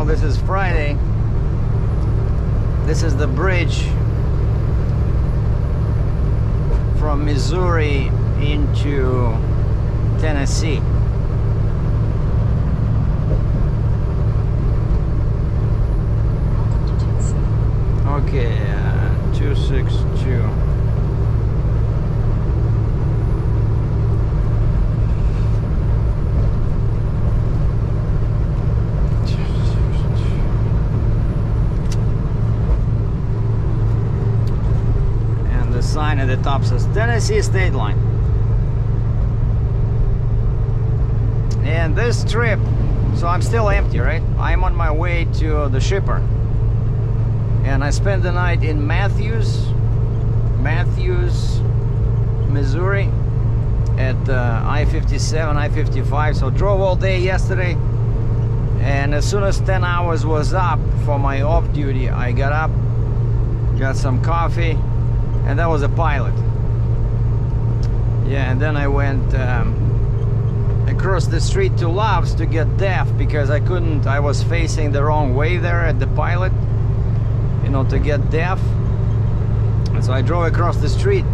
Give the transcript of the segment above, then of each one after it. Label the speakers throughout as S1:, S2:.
S1: now this is Friday. This is the bridge from Missouri into Tennessee. Okay, 262. And the sign at the top says Tennessee State Line. And this trip, so I'm still empty, right? I'm on my way to the shipper. And I spent the night in Matthews, Missouri, at I-57, I-55. So drove all day yesterday, and as soon as 10 hours was up for my off duty, I got up, got some coffee, and that was a pilot. Yeah, and then I went across the street to Love's to get DEF because I was facing the wrong way there at the pilot, you know, to get DEF. And so I drove across the street,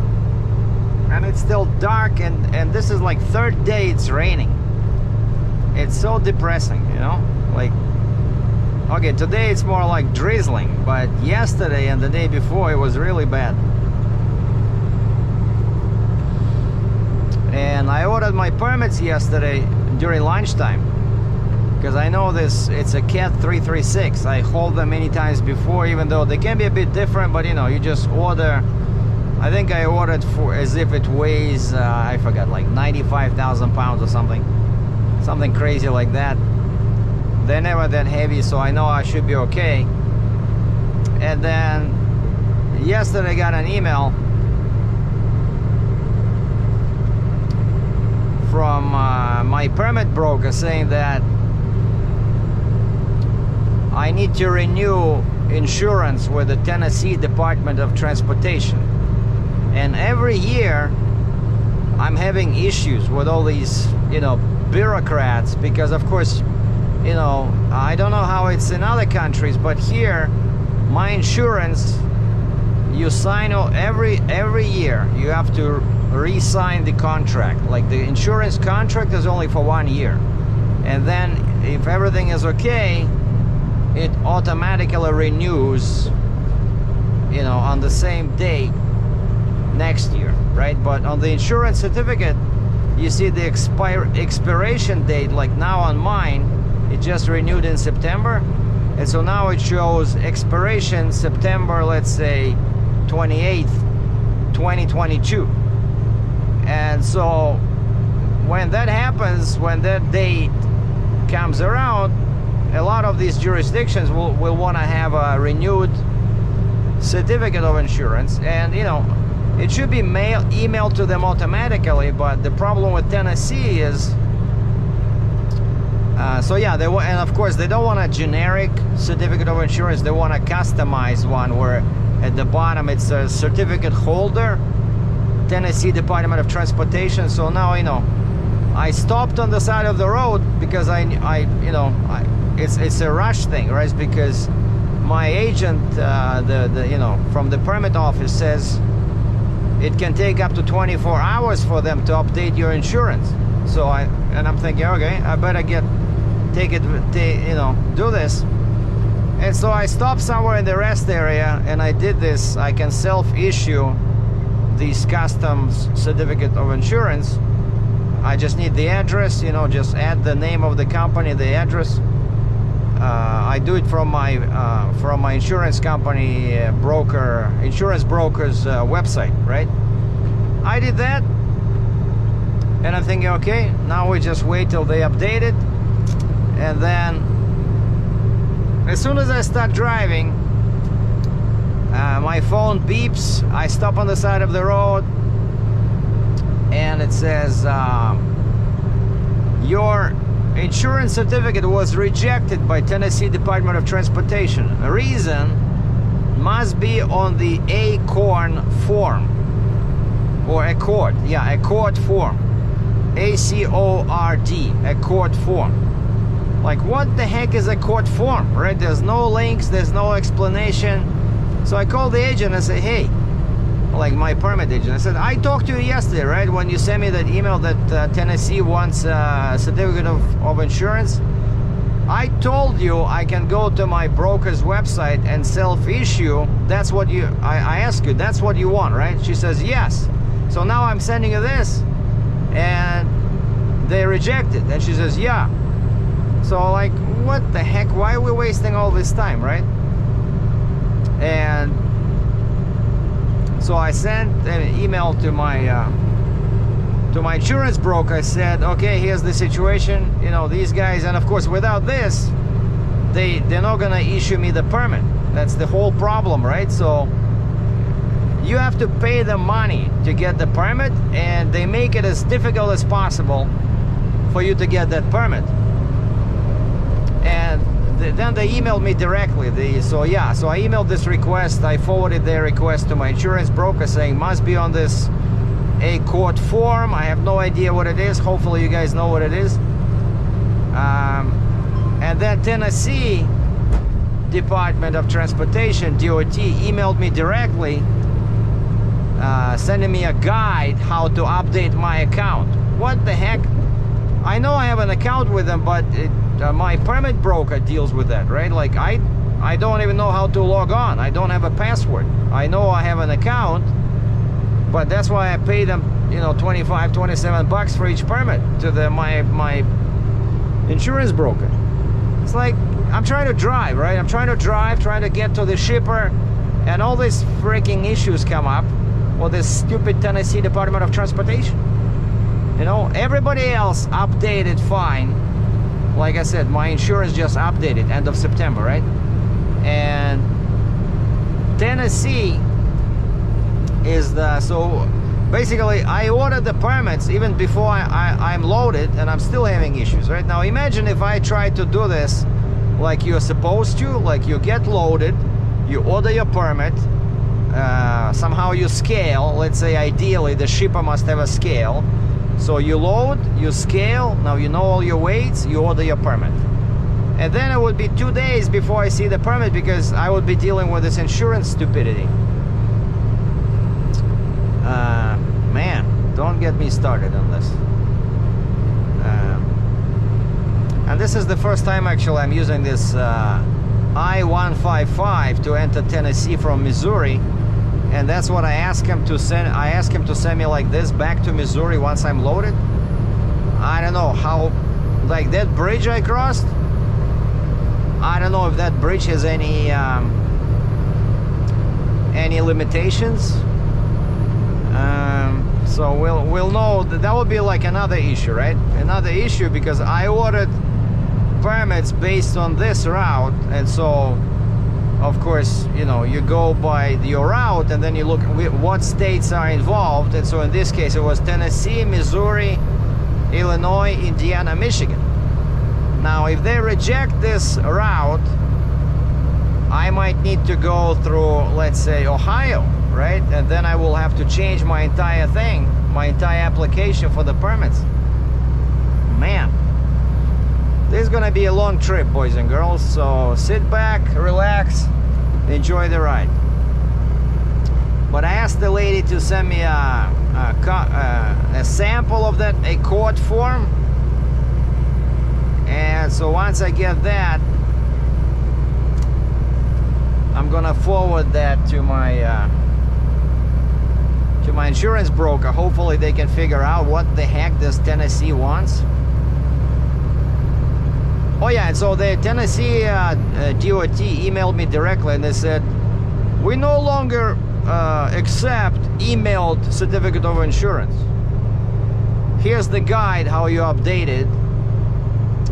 S1: and it's still dark, and this is like third day it's raining. It's so depressing, you know, like, okay, today it's more like drizzling, but yesterday and the day before it was really bad. And I ordered my permits yesterday during lunchtime, because I know this, it's a CAT 336. I hauled them many times before, even though they can be a bit different, but you know, you just order. I think I ordered for as if it weighs, I forgot, like 95,000 pounds or something crazy like that. They're never that heavy, so I know I should be okay. And then yesterday I got an email from my permit broker saying that I need to renew insurance with the Tennessee Department of Transportation. And every year I'm having issues with all these, you know, bureaucrats, because of course, you know, I don't know how it's in other countries, but here my insurance, you sign every year you have to re-sign the contract. Like the insurance contract is only for 1 year, and then if everything is okay, it automatically renews, you know, on the same date next year, right? But on the insurance certificate, you see the expiration date. Like now on mine, it just renewed in September, and so now it shows expiration September, let's say 28th, 2022. And so when that happens, when that date comes around, a lot of these jurisdictions will want to have a renewed certificate of insurance, and you know, it should be emailed to them automatically. But the problem with Tennessee is, so yeah, and of course they don't want a generic certificate of insurance. They want a customized one where at the bottom it's a certificate holder, Tennessee Department of Transportation. So now, you know, I stopped on the side of the road because it's a rush thing, right? Because my agent, you know, from the permit office says it can take up to 24 hours for them to update your insurance. So I'm thinking, okay, I better do this. And so I stopped somewhere in the rest area, and I did this. I can self-issue these customs certificate of insurance. I just need the address, you know, just add the name of the company, the address. I do it from my insurance company insurance broker's website, right? I did that, and I'm thinking, okay, now we just wait till they update it, and then as soon as I start driving, my phone beeps. I stop on the side of the road, and it says your insurance certificate was rejected by Tennessee Department of Transportation. The reason must be on the ACORN form, or ACORD, yeah, ACORD form, ACORD, ACORD form. Like, what the heck is a court form, right? There's no links, there's no explanation. So I called the agent and said, hey, like my permit agent, I said, I talked to you yesterday, right? When you sent me that email that Tennessee wants a certificate of insurance. I told you I can go to my broker's website and self-issue. That's what I asked you, that's what you want, right? She says, yes. So now I'm sending you this, and they reject it. And she says, yeah. So like, what the heck? Why are we wasting all this time, right? And so I sent an email to my insurance broker. I said, okay, here's the situation. You know, these guys, and of course, without this, they're not gonna issue me the permit. That's the whole problem, right? So you have to pay them money to get the permit, and they make it as difficult as possible for you to get that permit. And then they emailed me directly. So I emailed this request. I forwarded their request to my insurance broker saying must be on this a court form. I have no idea what it is. Hopefully you guys know what it is. And then Tennessee Department of Transportation, DOT, emailed me directly, sending me a guide how to update my account. What the heck? I know I have an account with them, but my permit broker deals with that, right? Like I don't even know how to log on. I don't have a password. I know I have an account, but that's why I pay them, you know, 25, 27 bucks for each permit to my insurance broker. It's like, I'm trying to drive, right? I'm trying to get to the shipper, and all these freaking issues come up with this stupid Tennessee Department of Transportation. You know, everybody else updated fine. Like I said, my insurance just updated end of September, right? And Tennessee is so basically I ordered the permits even before I'm loaded, and I'm still having issues. Right now, imagine if I tried to do this like you're supposed to. Like, you get loaded, you order your permit, somehow you scale. Let's say ideally the shipper must have a scale. So you load, you scale, now you know all your weights, you order your permit. And then it would be 2 days before I see the permit, because I would be dealing with this insurance stupidity. Man, don't get me started on this. And this is the first time actually I'm using this I-155 to enter Tennessee from Missouri. And that's what I asked him to send. I asked him to send me like this back to Missouri once I'm loaded. I don't know how, like that bridge I crossed, I don't know if that bridge has any limitations. So we'll know. That would be like another issue, right? Another issue, because I ordered permits based on this route, and so of course, you know, you go by your route and then you look at what states are involved. And so in this case, it was Tennessee, Missouri, Illinois, Indiana, Michigan. Now, if they reject this route, I might need to go through, let's say, Ohio, right? And then I will have to change my entire thing, my entire application for the permits. Man. This is gonna be a long trip, boys and girls, so sit back, relax, enjoy the ride. But I asked the lady to send me a sample of that, a court form. And so once I get that, I'm gonna forward that to my insurance broker. Hopefully they can figure out what the heck this Tennessee wants. Oh yeah, and so the Tennessee DOT emailed me directly, and they said, we no longer accept emailed certificate of insurance. Here's the guide how you update it.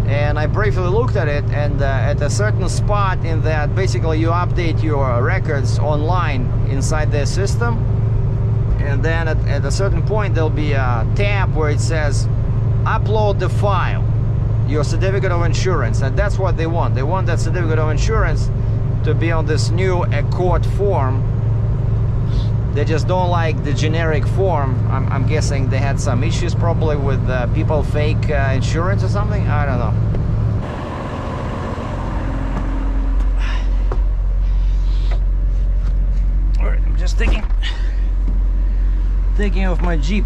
S1: And I briefly looked at it, and at a certain spot in that, basically you update your records online inside their system, and then at a certain point there'll be a tab where it says upload the file, your certificate of insurance. And that's what they want. They want that certificate of insurance to be on this new court form. They just don't like the generic form. I'm guessing they had some issues probably with people fake insurance or something. I don't know. taking off my Jeep.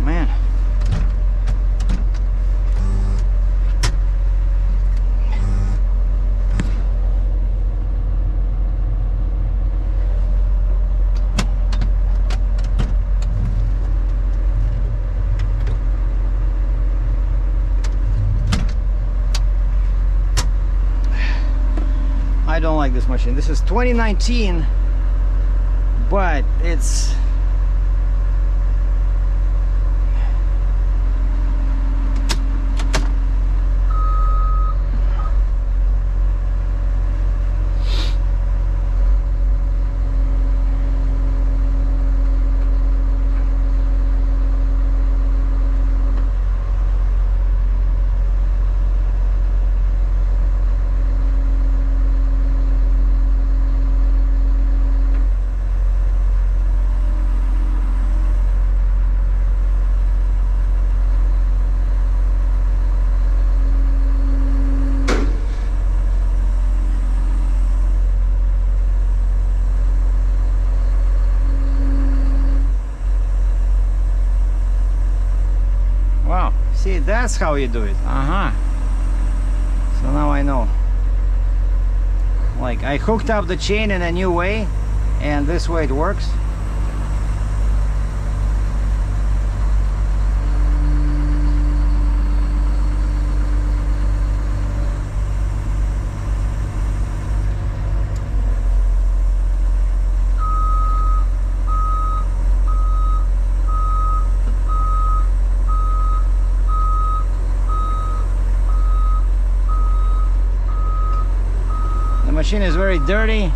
S1: Man. I don't like this machine. This is 2019, but it's see, that's how you do it. So now I know. Like, I hooked up the chain in a new way, and this way it works. Machine is very dirty,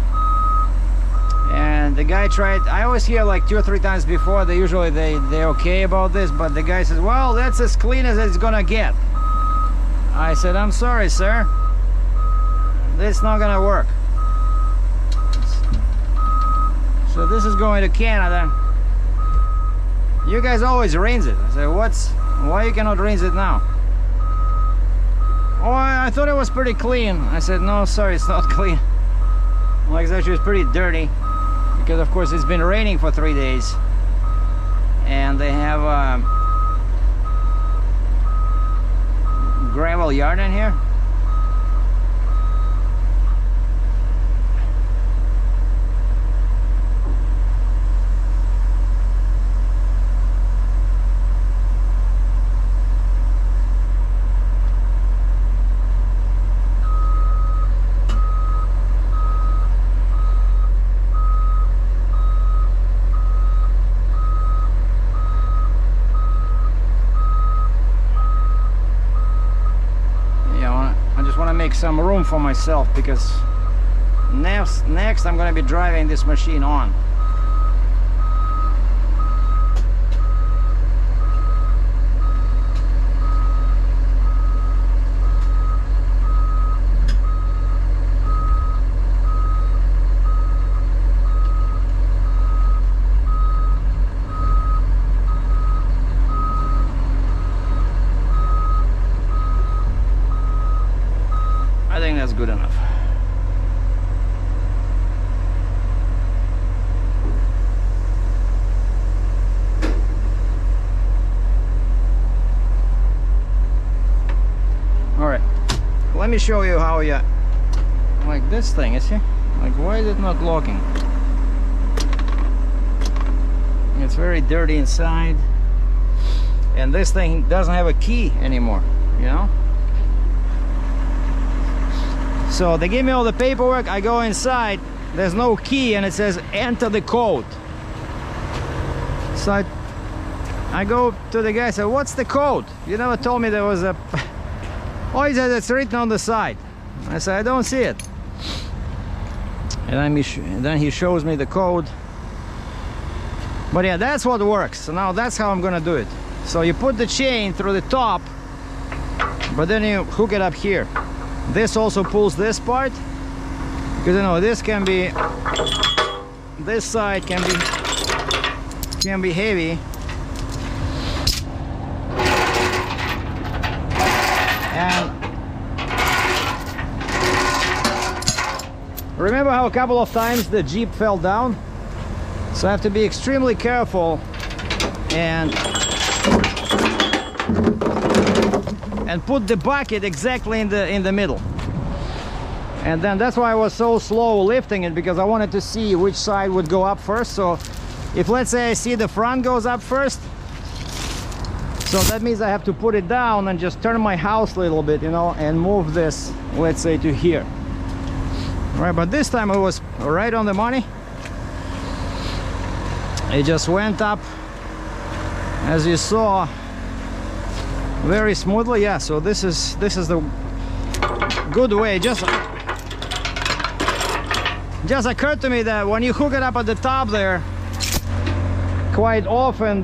S1: and the guy tried. I always hear like 2 or 3 times before, they're okay about this, but the guy says, well, that's as clean as it's gonna get. I said, I'm sorry, sir, this is not gonna work. So this is going to Canada. You guys always rinse it. I said, why you cannot rinse it now? Oh, I thought it was pretty clean. I said, no, sorry, it's not clean. Like, it's actually pretty dirty, because of course it's been raining for 3 days, and they have a gravel yard in here. Make some room for myself, because next I'm going to be driving this machine on. I think that's good enough. All right, let me show you how you like this thing. You see, like, why is it not locking? It's very dirty inside, and this thing doesn't have a key anymore, you know. So they give me all the paperwork, I go inside, there's no key, and it says enter the code. So I go to the guy, I said, what's the code? You never told me there was a... Oh, he says it's written on the side. I said, I don't see it. And then he shows me the code. But yeah, that's what works. So now that's how I'm gonna do it. So you put the chain through the top, but then you hook it up here. This also pulls this part, because you know this can be, this side can be heavy. And remember how a couple of times the Jeep fell down? So I have to be extremely careful and put the bucket exactly in the middle. And then that's why I was so slow lifting it, because I wanted to see which side would go up first. So if, let's say, I see the front goes up first, so that means I have to put it down and just turn my house a little bit, you know, and move this, let's say, to here. All right, but this time it was right on the money. It just went up, as you saw, very smoothly. Yeah, so this is the good way. Just occurred to me that when you hook it up at the top there, quite often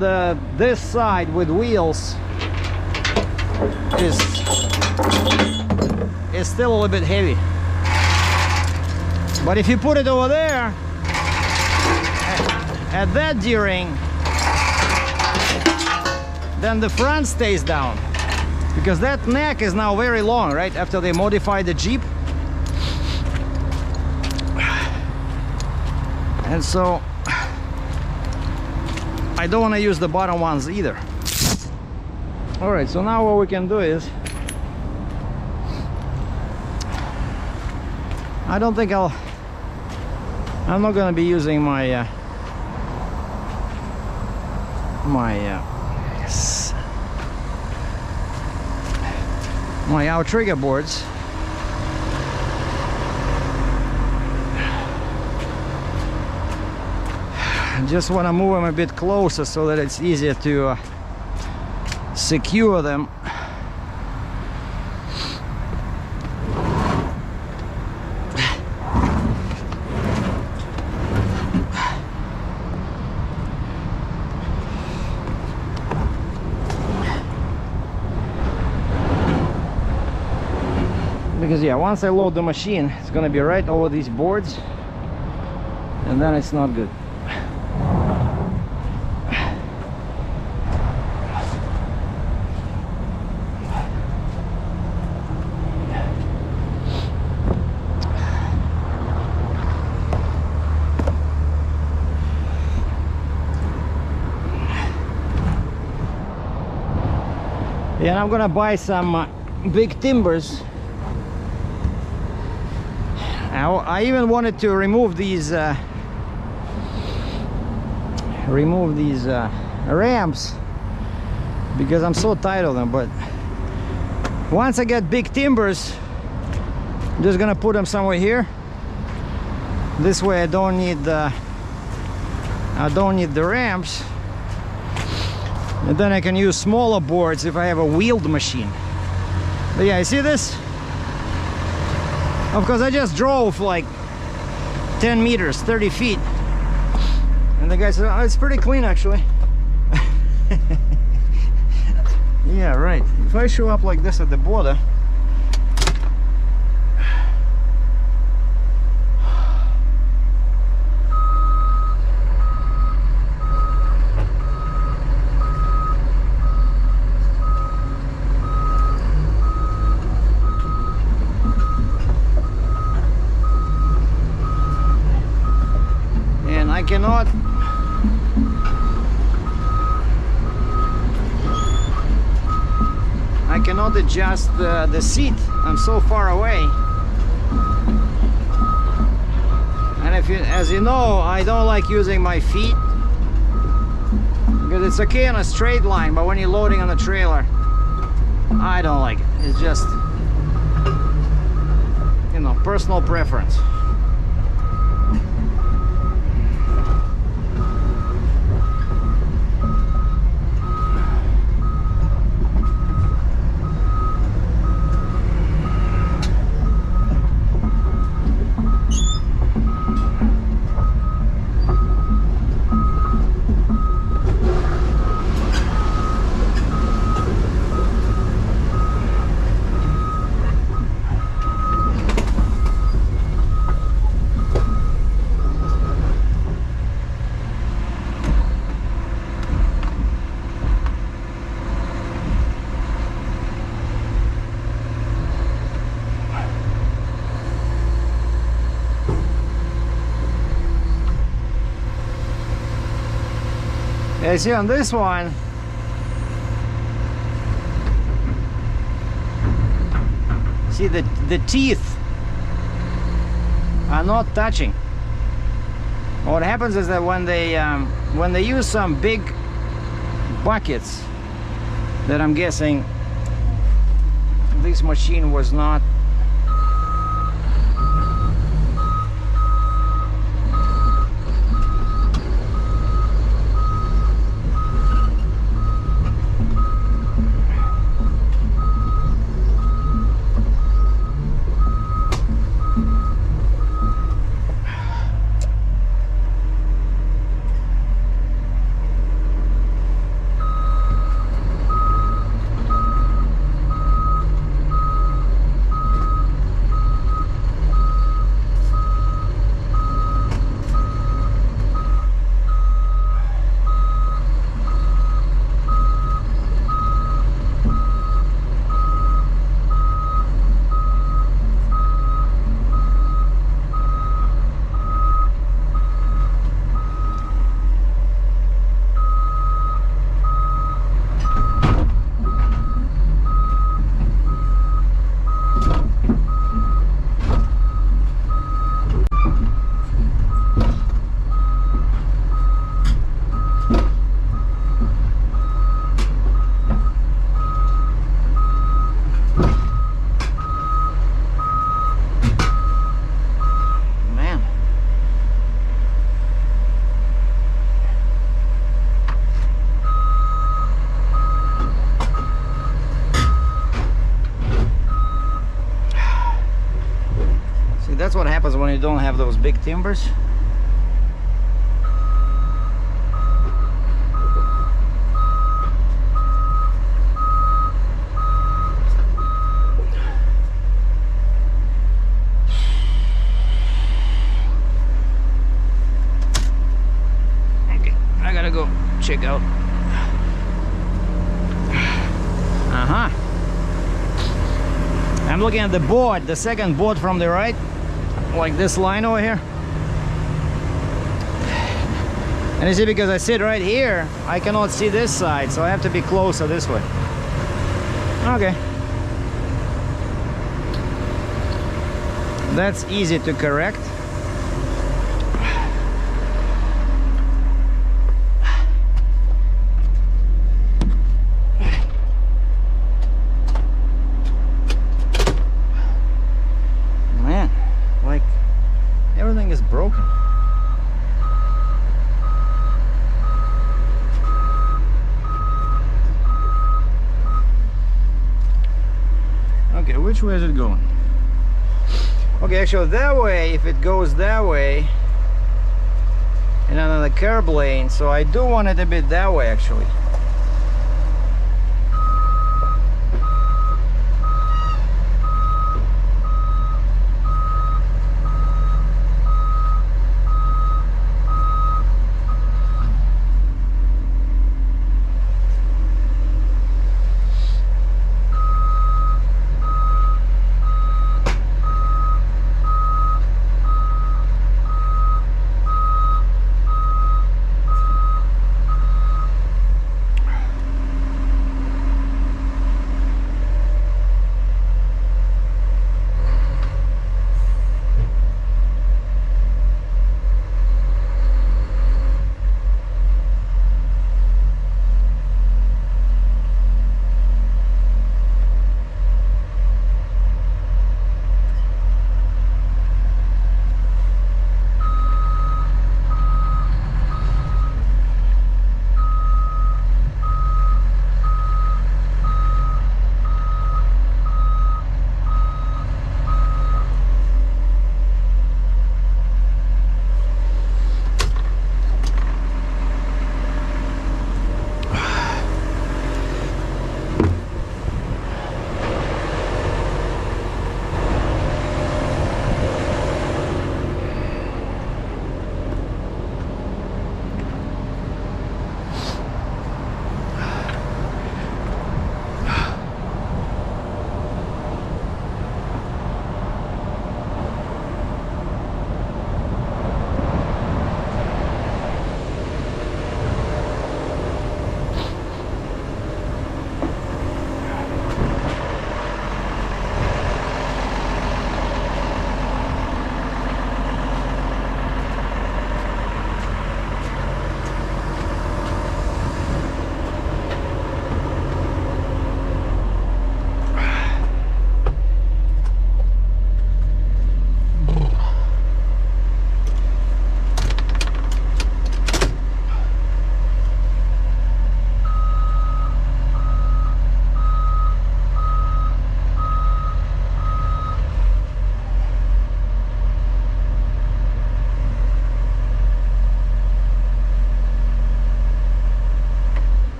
S1: this side with wheels is still a little bit heavy. But if you put it over there at that D-ring, then the front stays down, because that neck is now very long, right, after they modified the Jeep. And so I don't want to use the bottom ones either. All right, so now what we can do is, I don't think I'm not going to be using my my outrigger boards. I just want to move them a bit closer so that it's easier to secure them. Because yeah, once I load the machine, it's gonna be right over these boards, and then it's not good. Yeah, and I'm gonna buy some big timbers. I even wanted to remove these ramps, because I'm so tired of them. But once I get big timbers, I'm just gonna put them somewhere here. This way I don't need the ramps, and then I can use smaller boards if I have a wheeled machine. But yeah, you see this? Of course, I just drove like 10 meters, 30 feet. And the guy said, oh, it's pretty clean actually. Yeah, right. If I show up like this at the border, I cannot adjust the seat. I'm so far away. And as you know, I don't like using my feet, because it's okay on a straight line, but when you're loading on a trailer, I don't like it. It's just, you know, personal preference. You see on this one, see the teeth are not touching. What happens is that when they use some big buckets, that I'm guessing this machine was not. That's what happens when you don't have those big timbers. Okay, I gotta go check out. I'm looking at the board, the second board from the right. Like this line over here, and you see, because I sit right here, I cannot see this side, so I have to be closer this way. Okay, that's easy to correct. Everything is broken. Okay, which way is it going? Okay, actually that way, if it goes that way, and on the curb lane, so I do want it a bit that way actually.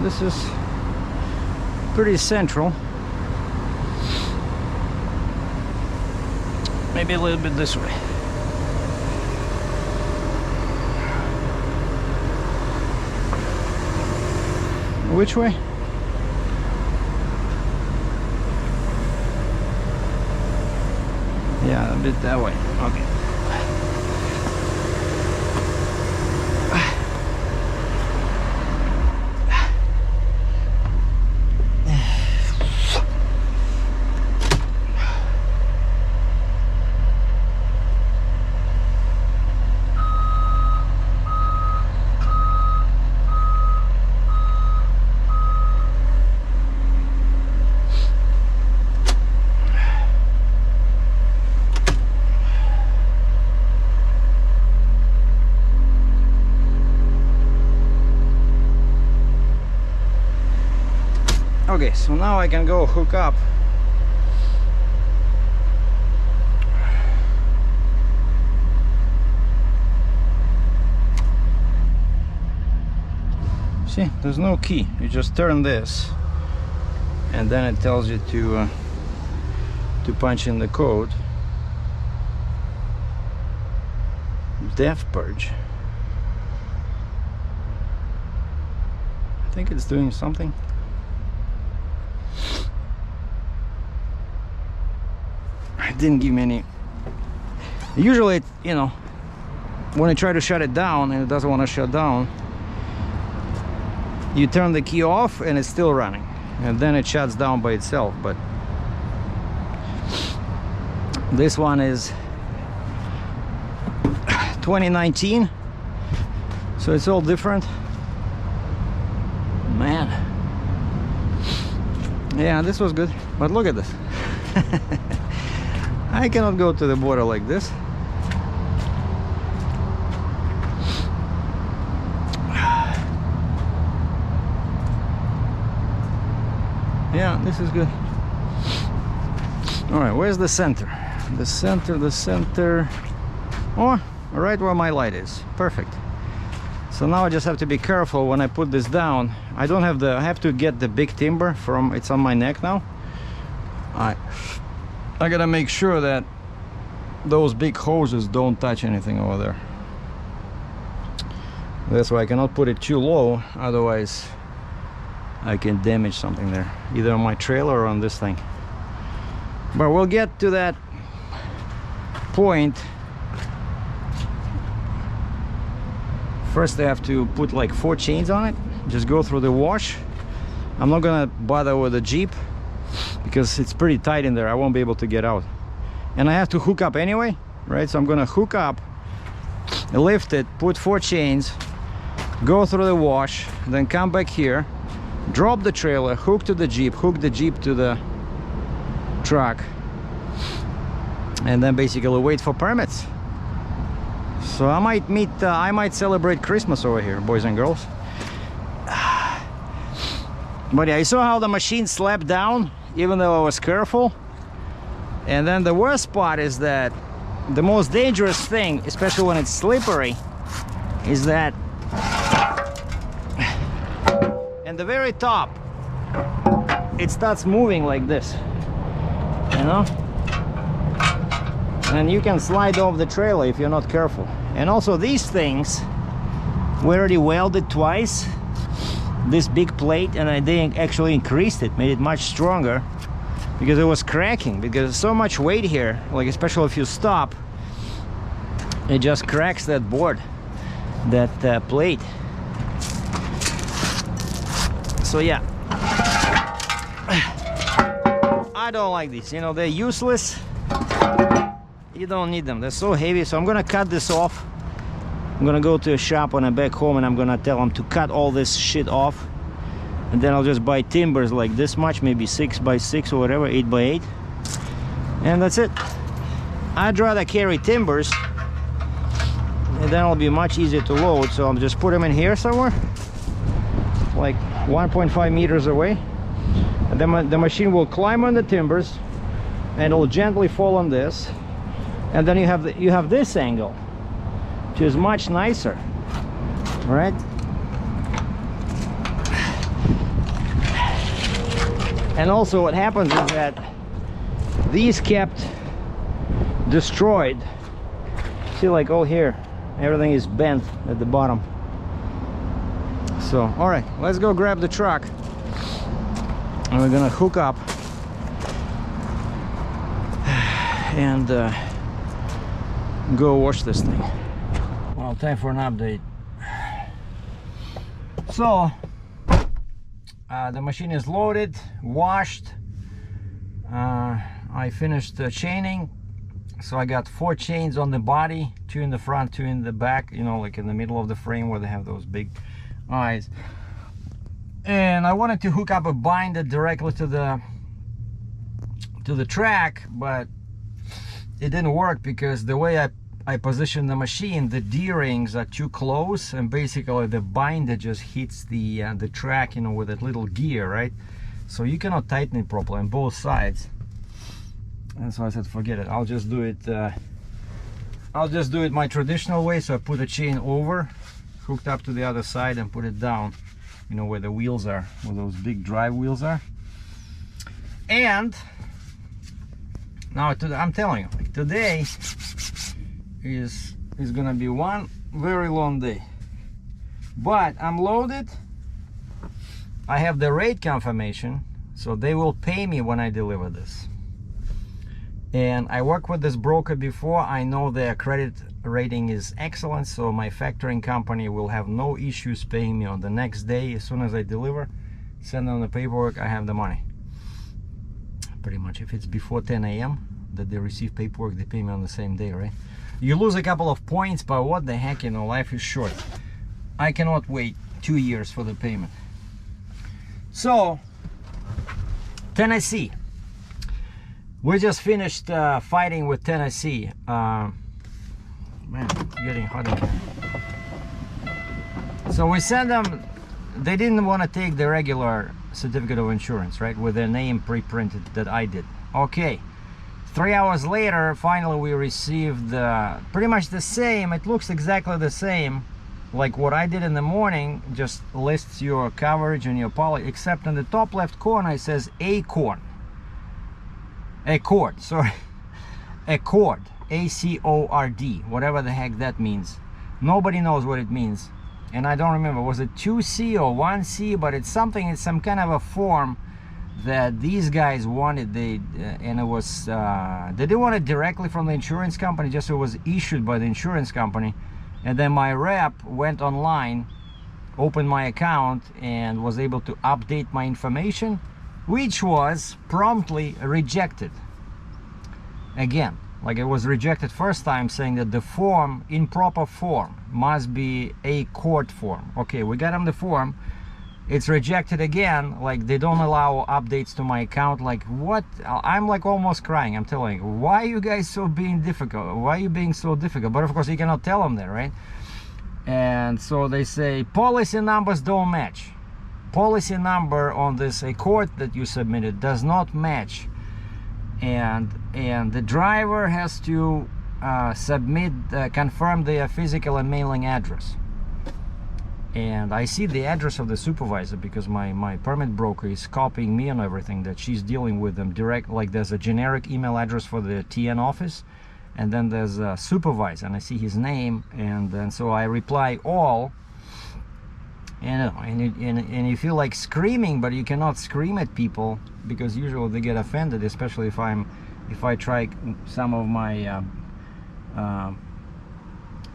S1: this is pretty central. Maybe a little bit this way. Which way? Yeah, a bit that way. Okay. Okay, so now I can go hook up. See, there's no key. You just turn this, and then it tells you to punch in the code. Def purge. I think it's doing something. Didn't give me any. Usually, you know, when I try to shut it down and it doesn't want to shut down, you turn the key off and it's still running, and then it shuts down by itself. But this one is 2019, so it's all different, man. Yeah, this was good, but look at this. I cannot go to the border like this. Yeah, this is good. All right, where's the center? The center. Oh, right where my light is. Perfect. So now I just have to be careful when I put this down. I don't have I have to get the big timber from, it's on my neck now. I gotta make sure that those big hoses don't touch anything over there. That's why I cannot put it too low, otherwise I can damage something there, either on my trailer or on this thing. But we'll get to that point. First I have to put like 4 chains on it, just go through the wash. I'm not gonna bother with the Jeep because it's pretty tight in there. I won't be able to get out, and I have to hook up anyway, right? So I'm gonna hook up, lift it, put 4 chains, go through the wash, then come back here, drop the trailer, hook to the Jeep, hook the Jeep to the truck, and then basically wait for permits. So I might celebrate Christmas over here, boys and girls. But yeah, you saw how the machine slapped down even though I was careful. And then the worst part is that the most dangerous thing, especially when it's slippery, is that at the very top it starts moving like this, you know, and you can slide off the trailer if you're not careful. And also these things, we already welded twice this big plate, and they actually increased it, made it much stronger, because it was cracking, because there's so much weight here, like especially if you stop, it just cracks that board, that plate. So yeah, I don't like these, you know, they're useless. You don't need them, they're so heavy. So I'm gonna cut this off. I'm gonna go to a shop when I'm back home, and I'm gonna tell them to cut all this shit off, and then I'll just buy timbers like this much, maybe 6 by 6 or whatever, 8 by 8, and that's it. I'd rather carry timbers, and then it'll be much easier to load. So I'll just put them in here somewhere, like 1.5 meters away, and then the machine will climb on the timbers, and it'll gently fall on this, and then you have this angle, which is much nicer, right? And also what happens is that these kept destroyed. See, like all here, everything is bent at the bottom. So, all right, let's go grab the truck. And we're gonna hook up and go wash this thing. Well, time for an update. So the machine is loaded, washed. I finished the chaining, so I got 4 chains on the body, 2 in the front, 2 in the back, you know, like in the middle of the frame where they have those big eyes. And I wanted to hook up a binder directly to the track, but it didn't work because the way I positioned the machine, the D-rings are too close, and basically the binder just hits the track, you know, with that little gear, right? So you cannot tighten it properly on both sides. And so I said, forget it. I'll just do it my traditional way. So I put a chain over, hooked up to the other side, and put it down, you know, where the wheels are, where those big drive wheels are. And now I'm telling you, like, today is gonna be one very long day. But I'm loaded. I have the rate confirmation, so they will pay me when I deliver this. And I worked with this broker before. I know their credit rating is excellent, so my factoring company will have no issues paying me on the next day. As soon as I deliver, send them the paperwork, I have the money. Pretty much, if it's before 10 a.m. that they receive paperwork, they pay me on the same day, right? You lose a couple of points, but what the heck, you know, life is short. I cannot wait 2 years for the payment. So, Tennessee. We just finished fighting with Tennessee. Man, it's getting hot in here. So we sent them, they didn't want to take the regular certificate of insurance, right, with their name pre-printed that I did. Okay, 3 hours later, finally we received pretty much the same. It looks exactly the same like what I did in the morning, just lists your coverage and your policy, except in the top left corner it says Accord, sorry, Accord, A-C-O-R-D, whatever the heck that means. Nobody knows what it means, and I don't remember, was it 2C or 1C, but it's something, it's some kind of a form that these guys wanted. And it was they didn't want it directly from the insurance company, just it was issued by the insurance company. And then my rep went online, opened my account, and was able to update my information, which was promptly rejected. Again, like it was rejected first time, saying that the form, improper form, must be a court form. Okay, we got them the form. It's rejected again, like they don't allow updates to my account. Like, what? I'm like almost crying. I'm telling you, why are you guys so being difficult? Why are you being so difficult? But of course you cannot tell them that, right? And so they say policy numbers don't match. Policy number on this Accord that you submitted does not match, and the driver has to confirm their physical and mailing address. And I see the address of the supervisor because my permit broker is copying me on everything that she's dealing with them direct. Like there's a generic email address for the TN office, and then there's a supervisor, and I see his name, and then so I reply all. And you feel like screaming, but you cannot scream at people because usually they get offended, especially if I try some of my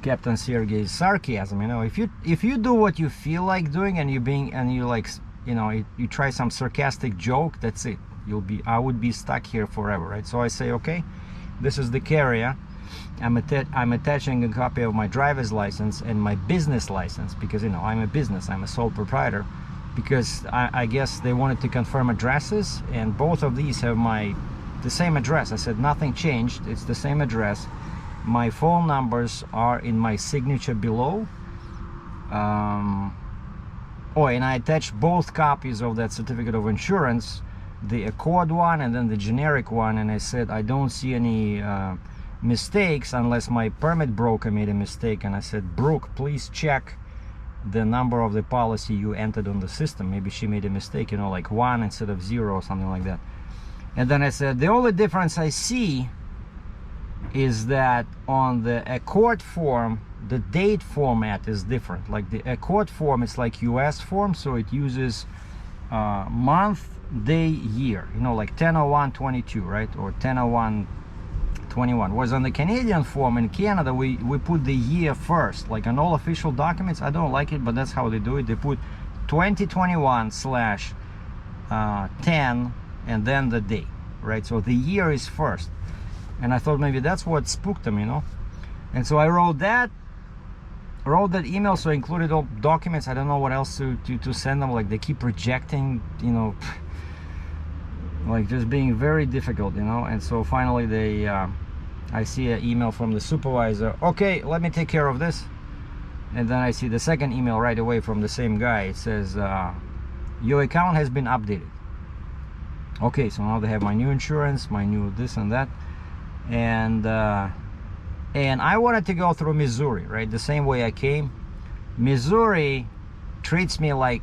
S1: Captain Sergei's sarcasm. You know, if you do what you feel like doing, and you like, you know, you try some sarcastic joke, that's it. I would be stuck here forever, right? So I say, okay, this is the carrier. I'm attaching a copy of my driver's license and my business license, because, you know, I'm a sole proprietor, because I guess they wanted to confirm addresses, and both of these have the same address. I said nothing changed, it's the same address. My phone numbers are in my signature below. Oh, and I attached both copies of that certificate of insurance, the Accord one and then the generic one, and I said I don't see any mistakes unless my permit broker made a mistake. And I said, Brooke, please check the number of the policy you entered on the system. Maybe she made a mistake, you know, like 1 instead of 0 or something like that. And then I said, the only difference I see is that on the Accord form, the date format is different. Like the Accord form, it's like US form, so it uses month, day, year, you know, like 10/01/22, right, or 10/01/21. Whereas on the Canadian form in Canada, we put the year first. Like on all official documents, I don't like it, but that's how they do it. They put 2021/10 and then the day, right? So the year is first. And I thought maybe that's what spooked them, you know. And so I wrote that email, so I included all documents. I don't know what else to send them. Like they keep rejecting, you know, like just being very difficult, you know. And so finally they I see an email from the supervisor. Okay, let me take care of this. And then I see the second email right away from the same guy. It says your account has been updated. Okay, so now they have my new insurance, my new this and that. And I wanted to go through Missouri, right, the same way I came. Missouri treats me like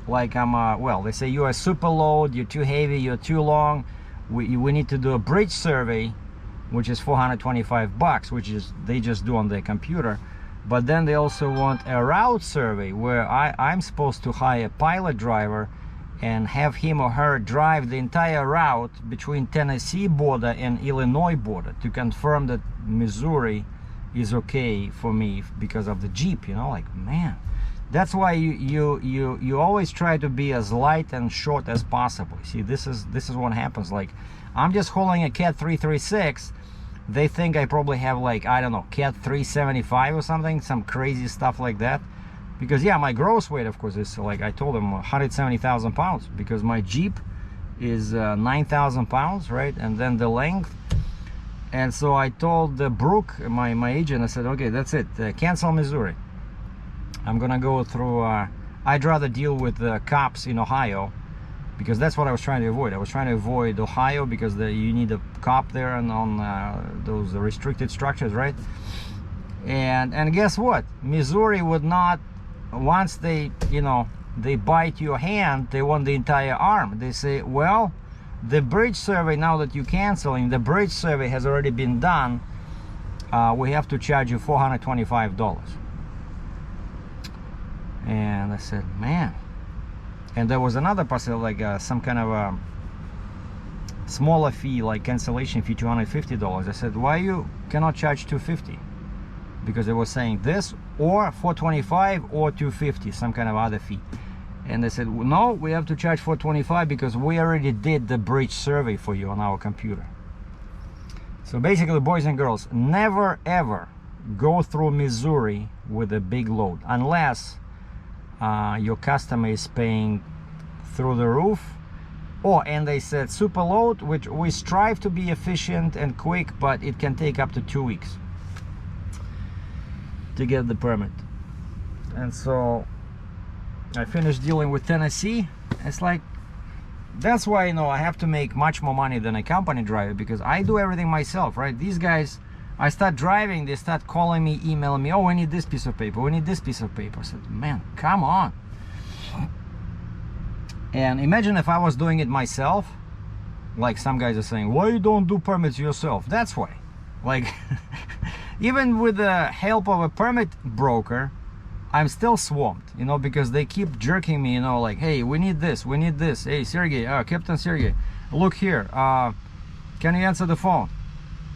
S1: I'm well, they say you're a super load, you're too heavy, you're too long, we need to do a bridge survey, which is $425, which is they just do on their computer. But then they also want a route survey where I'm supposed to hire a pilot driver and have him or her drive the entire route between Tennessee border and Illinois border to confirm that Missouri is okay for me because of the Jeep, you know. Like, man, that's why you always try to be as light and short as possible. See, this is what happens. Like, I'm just holding a Cat 336. They think I probably have, like, I don't know, Cat 375 or something, some crazy stuff like that. Because yeah, my gross weight, of course, is, like I told them, 170,000 pounds, because my Jeep is 9,000 pounds, right? And then the length. And so I told Brooke, my agent, I said, okay, that's it, cancel Missouri. I'm gonna go through, I'd rather deal with the cops in Ohio, because that's what I was trying to avoid. I was trying to avoid Ohio because you need a cop there and on those restricted structures, right? And guess what? Missouri would not. Once they, you know, they bite your hand, they want the entire arm. They say, well, the bridge survey, now that you're canceling, the bridge survey has already been done. We have to charge you $425. And I said, man. And there was another possibility, like some kind of a smaller fee, like cancellation fee, $250. I said, why you cannot charge $250? Because they were saying this or $425 or $250, some kind of other fee. And they said, well, no, we have to charge $425 because we already did the bridge survey for you on our computer. So basically, boys and girls, never ever go through Missouri with a big load unless your customer is paying through the roof. And they said super load, which we strive to be efficient and quick, but it can take up to 2 weeks to get the permit. And so I finished dealing with Tennessee. It's like, that's why, you know, I have to make much more money than a company driver, because I do everything myself, right? These guys, I start driving, they start calling me, emailing me, oh, we need this piece of paper, we need this piece of paper. I said, man, come on. And imagine if I was doing it myself, like some guys are saying, why you don't do permits yourself? That's why. Like, even with the help of a permit broker, I'm still swamped, you know, because they keep jerking me, you know, like, hey, we need this, we need this. Hey, Sergei, Captain Sergei, look here, can you answer the phone?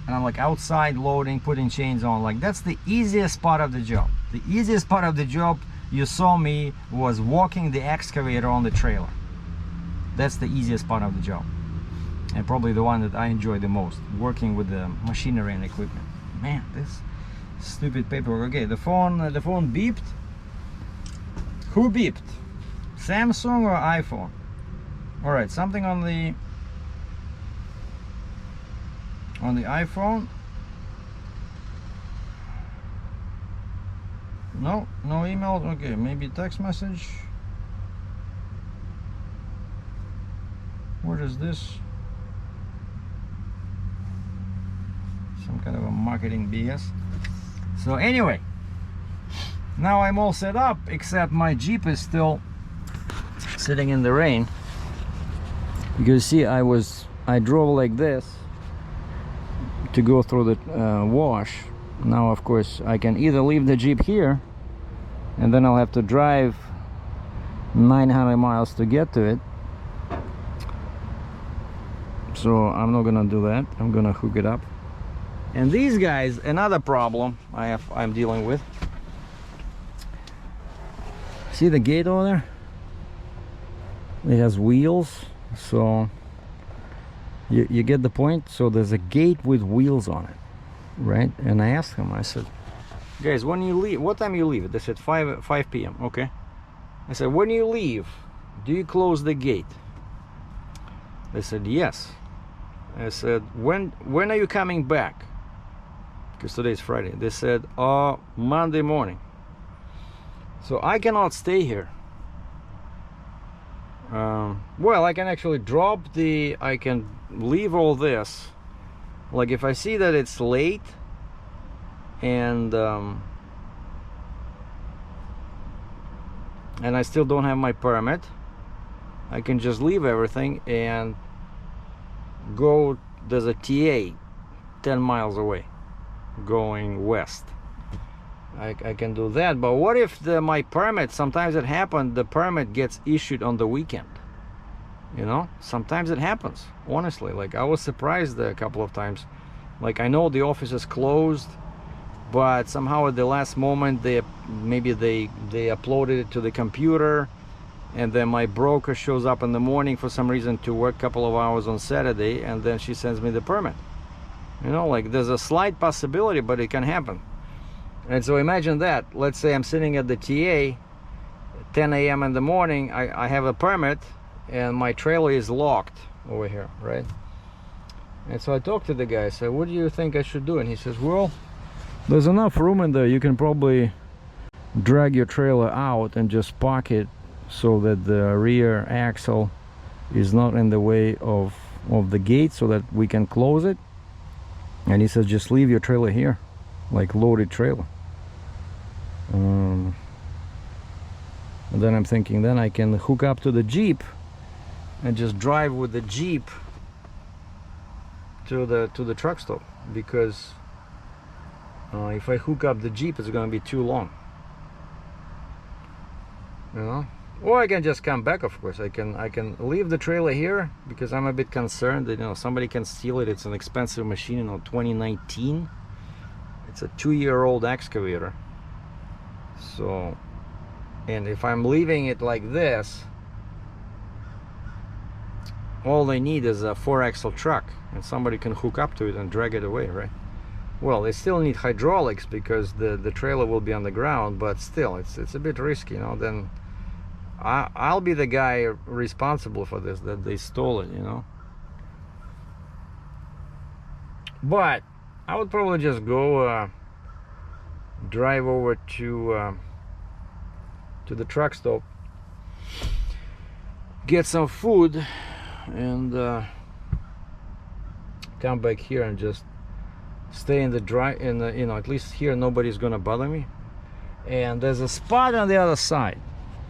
S1: And I'm like outside loading, putting chains on. Like, that's the easiest part of the job. The easiest part of the job, you saw me, was walking the excavator on the trailer. That's the easiest part of the job. And probably the one that I enjoy the most, working with the machinery and equipment. Man, this stupid paperwork. Okay, the phone beeped. Who beeped? Samsung or iPhone? All right, something on the iPhone. No email. Okay, maybe text message. What is this? Some kind of a marketing BS. So anyway, Now I'm all set up, except my Jeep is still sitting in the rain. You see, I drove like this to go through the wash. Now of course I can either leave the Jeep here and then I'll have to drive 900 miles to get to it, so I'm not gonna do that. I'm gonna hook it up. And these guys, another problem I'm dealing with. See the gate over there? It has wheels, so you get the point. So there's a gate with wheels on it, right? And I asked him, I said, guys, when you leave, what time you leave? They said 5 p.m. Okay. I said, when you leave, do you close the gate? They said yes. I said, when are you coming back? Because today's Friday. They said, Monday morning. So I cannot stay here. Well, I can actually I can leave all this. Like if I see that it's late and I still don't have my permit, I can just leave everything and go. There's a TA 10 miles away going west. I can do that. But what if my permit, sometimes it happened, the permit gets issued on the weekend, you know? Sometimes it happens, honestly. Like I was surprised a couple of times. Like I know the office is closed, but somehow at the last moment maybe they uploaded it to the computer, and then my broker shows up in the morning for some reason to work a couple of hours on Saturday, and then she sends me the permit. You know, like there's a slight possibility, but it can happen. And so imagine that. Let's say I'm sitting at the TA 10 a.m. in the morning. I have a permit and my trailer is locked over here, right? And so I talked to the guy. I said, what do you think I should do? And he says, well, there's enough room in there. You can probably drag your trailer out and just park it so that the rear axle is not in the way of the gate, so that we can close it. And he says, just leave your trailer here, like loaded trailer. And then I'm thinking, then I can hook up to the Jeep and just drive with the Jeep to the truck stop, because if I hook up the Jeep, it's going to be too long, you know. Or I can just come back. Of course I can leave the trailer here, because I'm a bit concerned that, you know, somebody can steal it. It's an expensive machine, you know, 2019. It's a 2-year-old excavator. So, and if I'm leaving it like this, all they need is a 4-axle truck, and somebody can hook up to it and drag it away, right? Well, they still need hydraulics because the trailer will be on the ground, but still, it's a bit risky, you know. Then I'll be the guy responsible for this, that they stole it, you know. But I would probably just go drive over to the truck stop, get some food, and come back here and just stay in the you know, at least here nobody's gonna bother me. And there's a spot on the other side.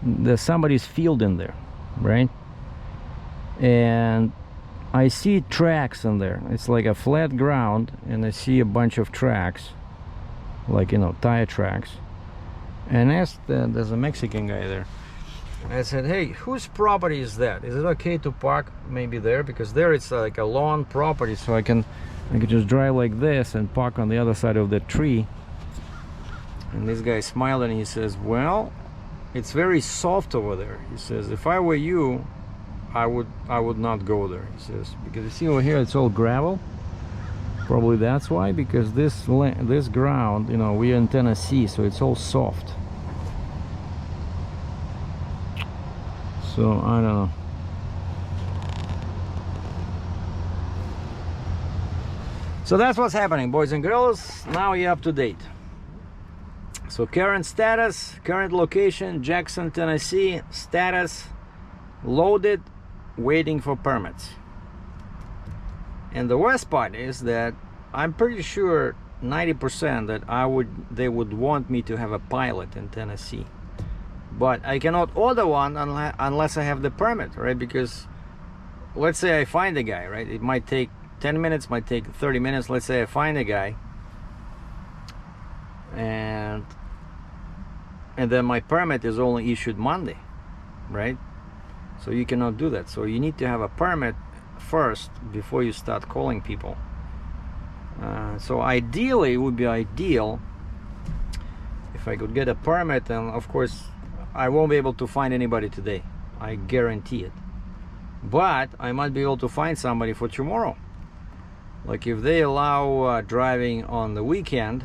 S1: There's somebody's field in there, right? And I see tracks in there. It's like a flat ground, and I see a bunch of tracks, like, you know, tire tracks. And there's a Mexican guy there. I said, hey, whose property is that? Is it okay to park maybe there? Because there it's like a lawn property, so I can just drive like this and park on the other side of the tree. And this guy smiled and he says, well, it's very soft over there. He says, if I were you, I would not go there. He says, because you see over here it's all gravel. Probably that's why, because this ground, you know, we're in Tennessee, so it's all soft. So I don't know. So that's what's happening, boys and girls. Now you're up to date. So current status, current location, Jackson, Tennessee. Status, loaded, waiting for permits. And the worst part is that I'm pretty sure 90% that they would want me to have a pilot in Tennessee, but I cannot order one unless I have the permit, right? Because let's say I find a guy, right? It might take 10 minutes, might take 30 minutes. Let's say I find a guy, and then my permit is only issued Monday, right? So you cannot do that. So you need to have a permit first before you start calling people. So ideally, it would be ideal if I could get a permit, and of course I won't be able to find anybody today, I guarantee it, but I might be able to find somebody for tomorrow. Like if they allow driving on the weekend,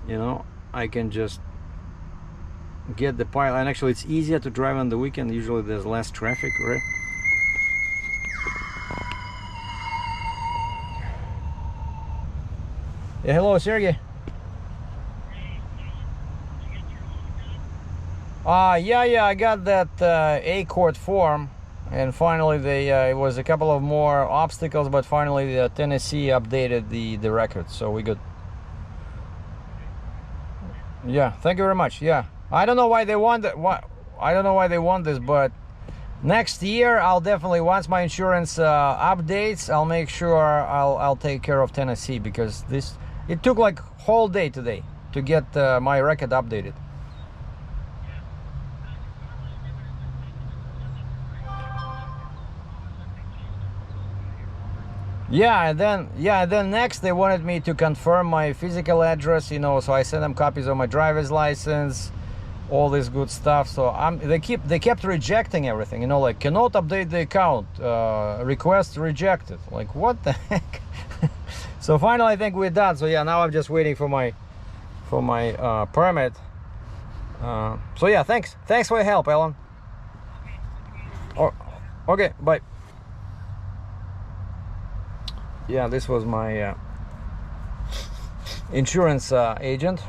S1: you know, I can just get the pilot. And actually it's easier to drive on the weekend, usually there's less traffic, right? Yeah, hello, Sergei. Yeah, I got that A-Court form, and finally it was a couple of more obstacles, but finally Tennessee updated the record, so we good. Yeah, thank you very much. Yeah, I don't know why they want that. I don't know why they want this, but next year I'll definitely, once my insurance updates, I'll make sure I'll take care of Tennessee, because it took like whole day today to get my record updated. Yeah, and then next they wanted me to confirm my physical address, you know, so I sent them copies of my driver's license, all this good stuff. So they kept rejecting everything, you know, like cannot update the account, request rejected. Like what the heck? So finally I think we're done. So yeah, now I'm just waiting for my permit. So yeah, thanks for your help, Alan. Oh, okay, bye. Yeah, this was my insurance agent,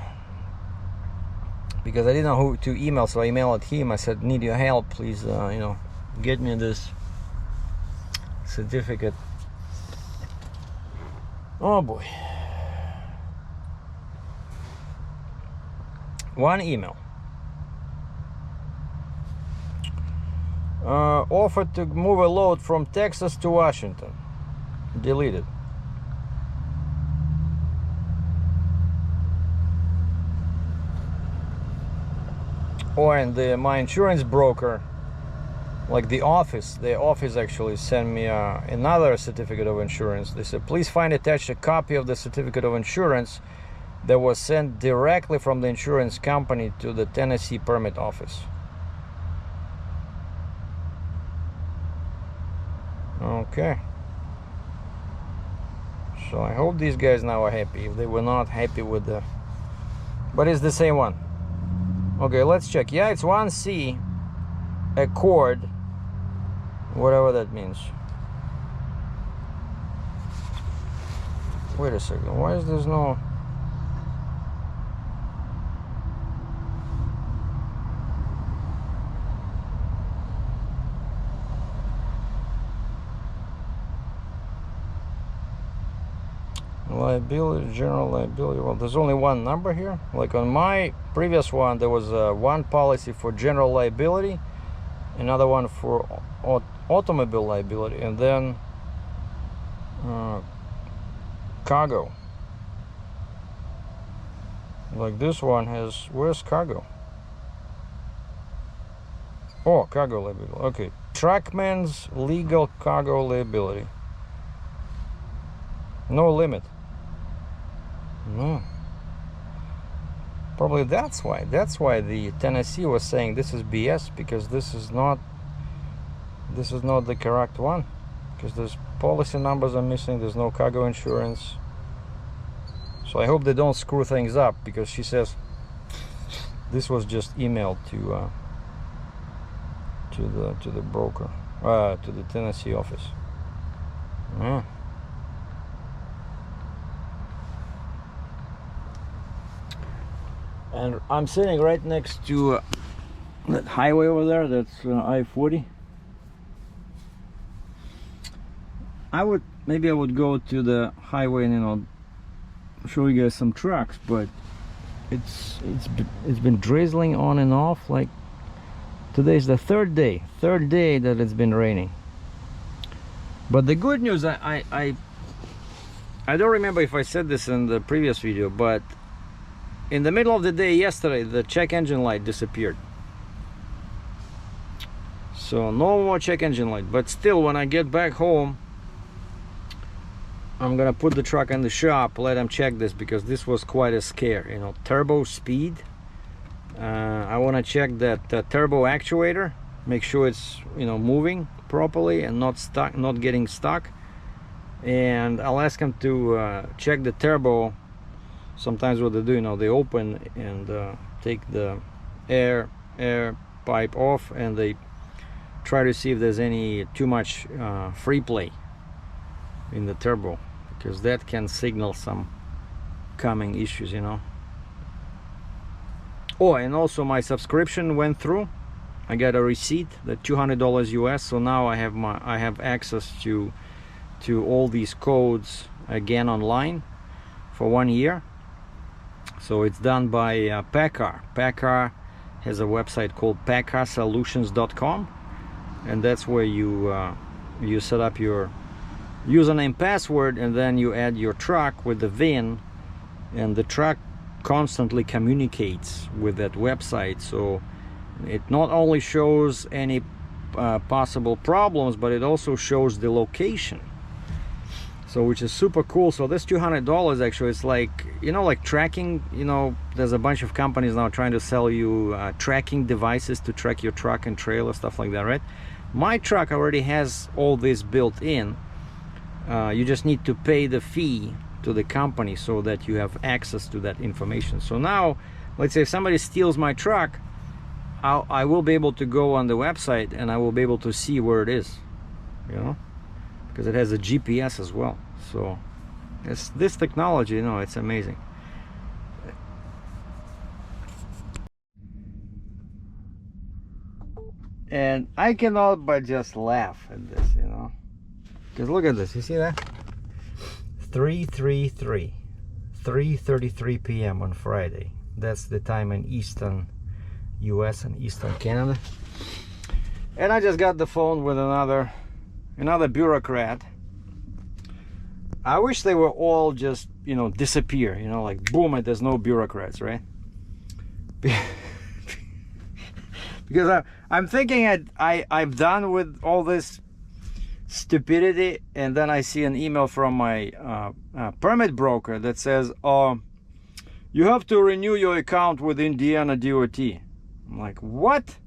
S1: because I didn't know who to email, so I emailed him. I said, need your help, please, you know, get me this certificate. Oh boy. One email. Offered to move a load from Texas to Washington. Deleted. Oh, and my insurance broker, like the office actually sent me another certificate of insurance. They said, please find attached a copy of the certificate of insurance that was sent directly from the insurance company to the Tennessee permit office. Okay. So I hope these guys now are happy, if they were not happy with the... But it's the same one. Okay, let's check. Yeah, it's 1C Accord, whatever that means. Wait a second, why is there no... Liability, general liability. Well, there's only one number here. Like on my previous one, there was one policy for general liability, another one for automobile liability, and then cargo. Like this one has, where's cargo? Oh, cargo liability. Okay, Truckman's legal cargo liability. No limit. No. Probably that's why the Tennessee was saying this is BS, because this is not the correct one, because there's policy numbers are missing, there's no cargo insurance. So I hope they don't screw things up, because she says this was just emailed to the broker, to the Tennessee office. And I'm sitting right next to that highway over there. That's I-40. Maybe I would go to the highway and, you know, show you guys some trucks, but it's been drizzling on and off. Like today's the third day that it's been raining. But the good news, I don't remember if I said this in the previous video, but in the middle of the day yesterday, the check engine light disappeared. So no more check engine light. But still, when I get back home, I'm gonna put the truck in the shop, let them check this, because this was quite a scare. You know, turbo speed. I want to check that turbo actuator, make sure it's, you know, moving properly and not stuck, not getting stuck. And I'll ask them to check the turbo. Sometimes what they do, you know, they open and take the air pipe off, and they try to see if there's any too much free play in the turbo, because that can signal some coming issues, you know. Oh, and also my subscription went through. I got a receipt, the $200 US. So now I have access to all these codes again online for 1 year. So it's done by PACCAR. PACCAR has a website called paccarsolutions.com, and that's where you set up your username, password, and then you add your truck with the VIN, and the truck constantly communicates with that website. So it not only shows any possible problems, but it also shows the location. So which is super cool. So this $200 actually, it's like, you know, like tracking, you know, there's a bunch of companies now trying to sell you tracking devices to track your truck and trailer, stuff like that, right? My truck already has all this built in. You just need to pay the fee to the company so that you have access to that information. So now, let's say if somebody steals my truck, I will be able to go on the website and I will be able to see where it is, you know, because it has a GPS as well. So this technology, you know, it's amazing. And I cannot but just laugh at this, you know, because look at this. You see that? 3:33 p.m. on Friday. That's the time in Eastern US and Eastern Canada. And I just got the phone with another bureaucrat. I wish they were all just, you know, disappear, you know, like boom, there's no bureaucrats, right? Because I'm thinking I'm done with all this stupidity, and then I see an email from my permit broker that says, you have to renew your account with Indiana DOT. I'm like, what?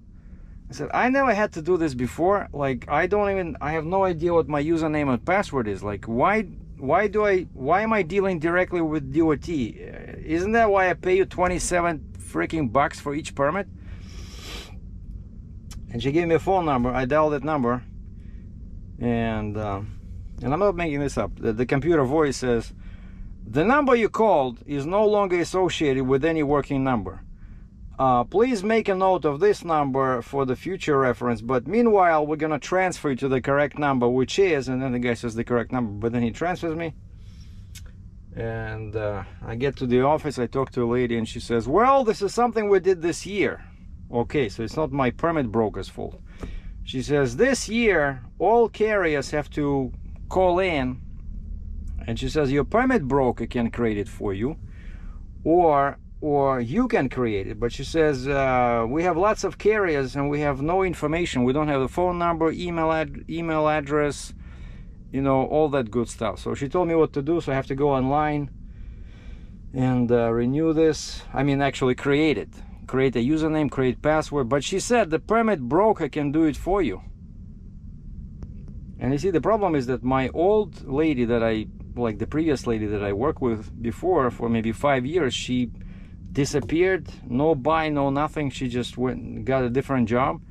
S1: I said, I never had to do this before. Like, I have no idea what my username and password is. Like, why am I dealing directly with DOT? Isn't that why I pay you 27 freaking bucks for each permit? And she gave me a phone number. I dialed that number, and I'm not making this up. The computer voice says, the number you called is no longer associated with any working number. Please make a note of this number for the future reference, but meanwhile we're gonna transfer you to the correct number, which is, and then the guy says the correct number, but then he transfers me. And I get to the office, I talk to a lady, and she says, well, this is something we did this year. Okay, so it's not my permit broker's fault. She says, this year all carriers have to call in, and she says your permit broker can create it for you, or you can create it. But she says, we have lots of carriers and we have no information. We don't have the phone number, email address, you know, all that good stuff. So she told me what to do. So I have to go online and renew this. I mean, actually create it. Create a username, create password. But she said the permit broker can do it for you. And you see, the problem is that my old lady that like the previous lady that I worked with before for maybe 5 years, she disappeared, no buy, no nothing. She just went, got a different job.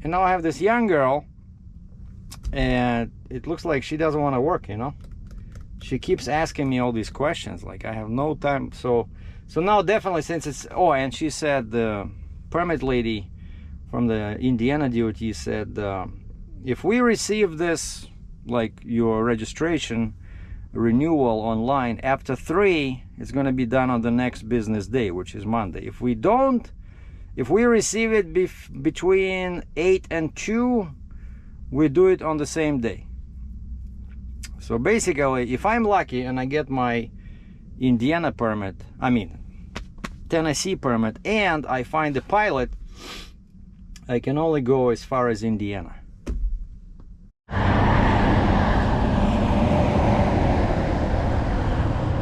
S1: And now I have this young girl, and it looks like she doesn't want to work, you know. She keeps asking me all these questions, like I have no time. So now definitely, since it's, oh, and she said, the permit lady from the Indiana DOT said, if we receive this, like your registration, renewal online. After 3, it's going to be done on the next business day, which is Monday. If we receive it between 8 and 2, we do it on the same day. So basically, if I'm lucky and I get my Tennessee permit, and I find a pilot, I can only go as far as Indiana.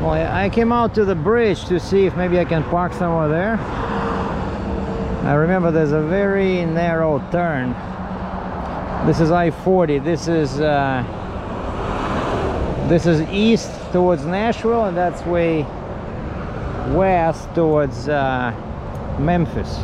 S1: Well, I came out to the bridge to see if maybe I can park somewhere there. I remember there's a very narrow turn. This is I-40. This is east towards Nashville, and that's way west towards Memphis.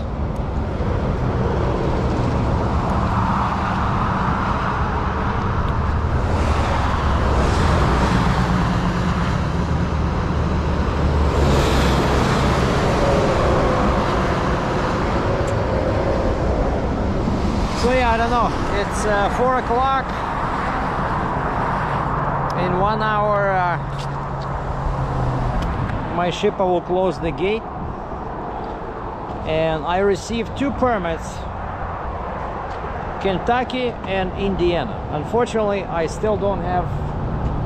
S1: So yeah, I don't know. It's 4 o'clock. In 1 hour, my shipper will close the gate, and I received 2 permits, Kentucky and Indiana. Unfortunately, I still don't have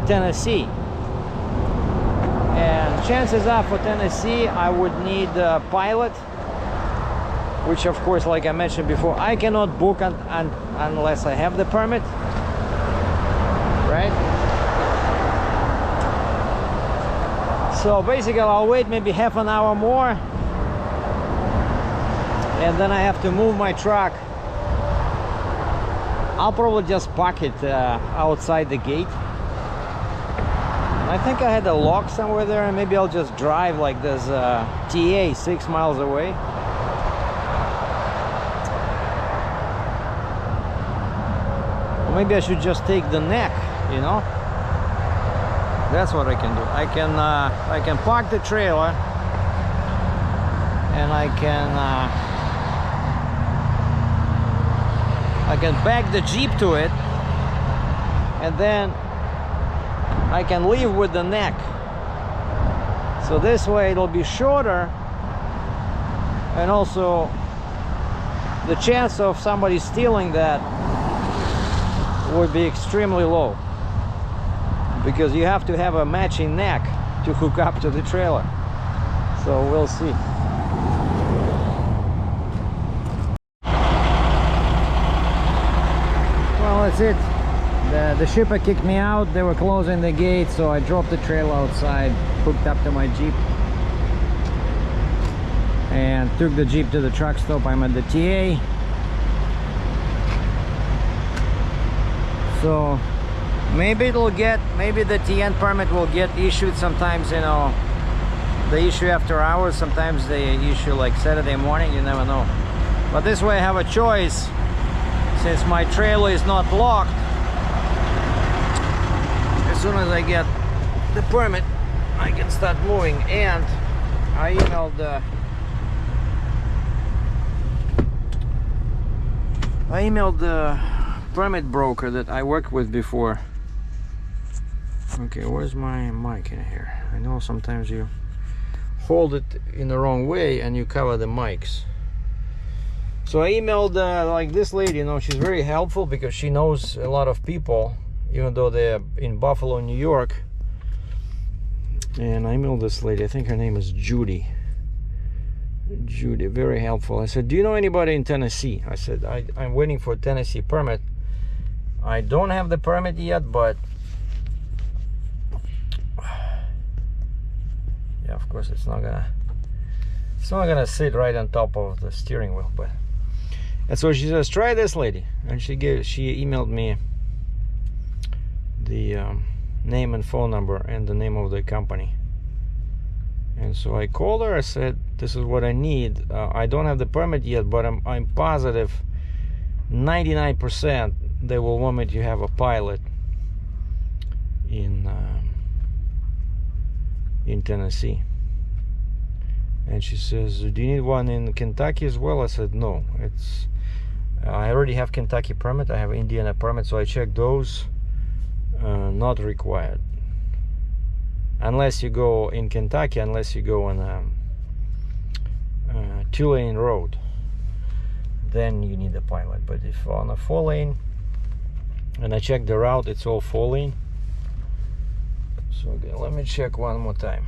S1: Tennessee, and chances are for Tennessee I would need a pilot, which of course, like I mentioned before, I cannot book unless I have the permit, right? So basically I'll wait maybe half an hour more, and then I have to move my truck. I'll probably just park it outside the gate. I think I had a lock somewhere there, and maybe I'll just drive like there's a TA 6 miles away. Or maybe I should just take the neck, you know? That's what I can do. I can park the trailer, and I can back the Jeep to it, and then I can leave with the neck. So this way it'll be shorter, and also the chance of somebody stealing that would be extremely low, because you have to have a matching neck to hook up to the trailer. So we'll see. Well, that's it. The shipper kicked me out. They were closing the gate, so I dropped the trailer outside, hooked up to my Jeep, and took the Jeep to the truck stop. I'm at the TA. So maybe maybe the TN permit will get issued sometimes, you know, they issue after hours, sometimes they issue like Saturday morning, you never know. But this way I have a choice, since my trailer is not locked. As soon as I get the permit, I can start moving. And I emailed the permit broker that I worked with before. Okay, where's my mic in here? I know sometimes you hold it in the wrong way and you cover the mics. So I emailed like this lady, you know, she's very helpful because she knows a lot of people, even though they're in Buffalo, New York. And I emailed this lady, I think her name is Judy. Judy, very helpful. I said, do you know anybody in Tennessee? I said, I'm waiting for a Tennessee permit. I don't have the permit yet, but yeah, of course it's not gonna sit right on top of the steering wheel. But and so she says, try this lady, and she emailed me the name and phone number and the name of the company. And so I called her. I said, this is what I need. I don't have the permit yet, but I'm positive 99% they will want me to have a pilot in Tennessee. And she says, do you need one in Kentucky as well? I said, no, I already have Kentucky permit, I have Indiana permit, so I checked those, not required. unless you go in Kentucky, unless you go on a 2-lane road, then you need a pilot. But if on a 4-lane, and I checked the route, it's all 4-lane. So again, let me check one more time.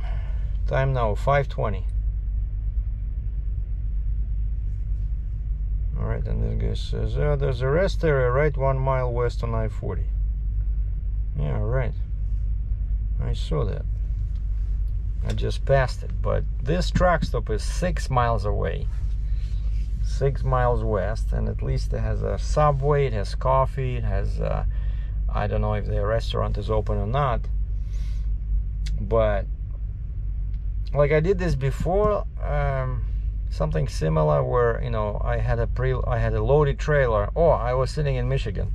S1: Time now 5:20. All right, and this guy says, there's a rest area right 1 mile west on I-40. Yeah, right. I saw that. I just passed it. But this truck stop is 6 miles away. 6 miles west, and at least it has a Subway, it has coffee, it has, I don't know if the restaurant is open or not. But, like I did this before, something similar where, you know, I had a loaded trailer. Oh, I was sitting in Michigan,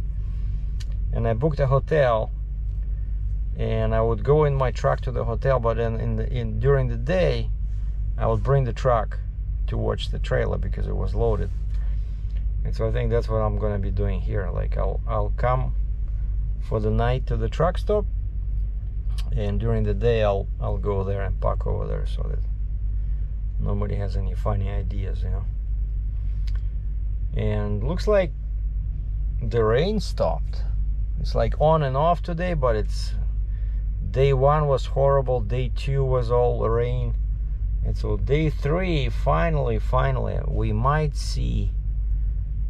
S1: and I booked a hotel, and I would go in my truck to the hotel, but then during the day I would bring the truck to watch the trailer because it was loaded. And so I think that's what I'm gonna be doing here. Like I'll come for the night to the truck stop, and during the day I'll go there and park over there so that nobody has any funny ideas, you know. And looks like the rain stopped. It's like on and off today, but it's day 1 was horrible, day 2 was all rain, and so day 3 finally we might see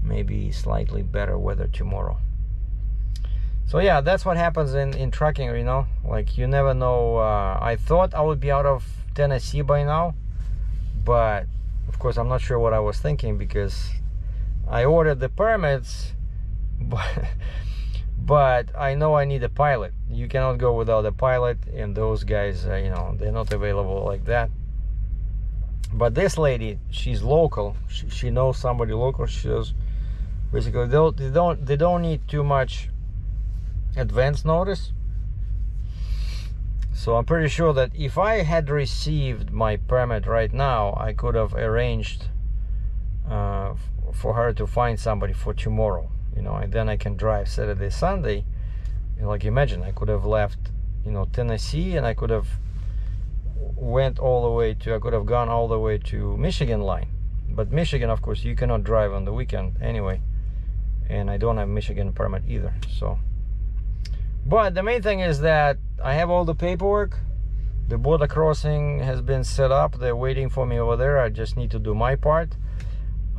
S1: maybe slightly better weather tomorrow. So yeah, that's what happens in trucking, you know. Like, you never know. I thought I would be out of Tennessee by now, but of course I'm not sure what I was thinking, because I ordered the permits, but I know I need a pilot. You cannot go without a pilot, and those guys, you know, they're not available like that. But this lady, she's local. She knows somebody local. She says basically they don't need too much advance notice. So I'm pretty sure that if I had received my permit right now, I could have arranged for her to find somebody for tomorrow, you know, and then I can drive Saturday, Sunday. You know, like, imagine I could have left, you know, Tennessee, and I could have gone all the way to Michigan line. But Michigan, of course, you cannot drive on the weekend anyway, and I don't have Michigan permit either. So, but the main thing is that I have all the paperwork. The border crossing has been set up. They're waiting for me over there. I just need to do my part.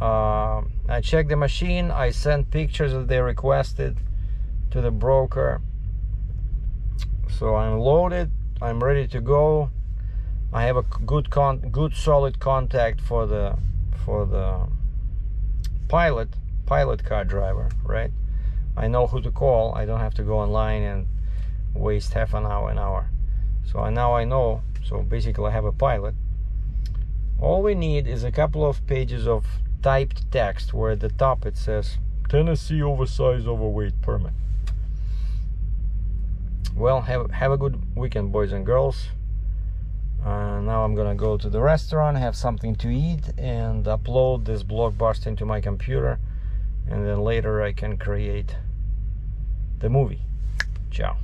S1: I checked the machine. I sent pictures that they requested to the broker. So I'm loaded. I'm ready to go. I have a good solid contact for the pilot car driver, right? I know who to call. I don't have to go online and waste half an hour, So now I know. So basically I have a pilot. All we need is a couple of pages of typed text where at the top it says Tennessee oversized overweight permit. Well, have a good weekend, boys and girls. Now I'm gonna go to the restaurant, have something to eat, and upload this blockbuster into my computer, and then later I can create the movie. Ciao.